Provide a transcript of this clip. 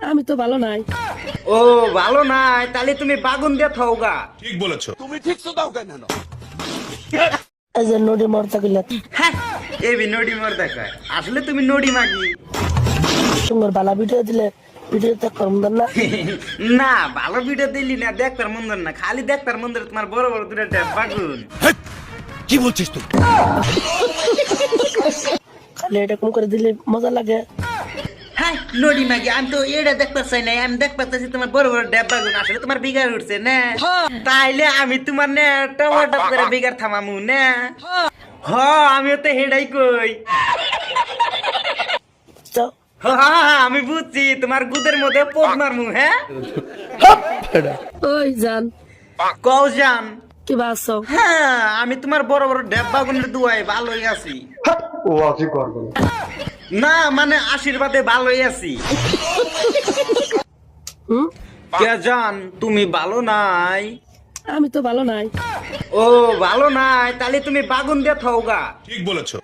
আমি তো ভালো নাই। ও ভালো নাই, তাহলে তুমি বাগুন দিয়ে থাওগা। ঠিক বলেছো। এই যে নদী মরতা কইলা হ্যাঁ, এবি নডি মর দেখায়, আসলে তুমি নডি মাগি। সুন্দর বালা ভিডিও দিলে ভিডিও তো করম না। না ভালো ভিডিও দিলি না, দেখতার মন্দর না, খালি দেখতার মন্দর তোমার বড় বড় দুটা ট্যাপ বাগুন। কি বলছিস তুই? খালি এটা কোন করে দিলে মজা লাগে। হ্যাঁ নডি মাগি, আমি তো এটা দেখতে চাই না, আমি দেখতে চাইছি তোমার বড় বড় ড্যাব বাগুন। আসলে তোমার বিগার উঠছে না, তাইলে আমি তোমার না টমাটো করে বিগার থামামু না। হ আমিও তো হেডাই কই। তো আমি বুঝছি, তোমার গুদের মধ্যে পোদ মারমু। হ্যাঁ ওই জান কও জান। কি বাসো? হ্যাঁ আমি তোমার বড় বড় ড্যাব বাগুনের দুয়ায় ভালোই আছি। ও আজি করবো না মানে আশীর্বাদে ভালোই আছি। হুম, কে জান তুমি ভালো নাই? আমি তো ভালো নাই। ও ভালো নাই, তাহলে তুমি বাগুন দিয়ে থাওগা। ঠিক বলেছো।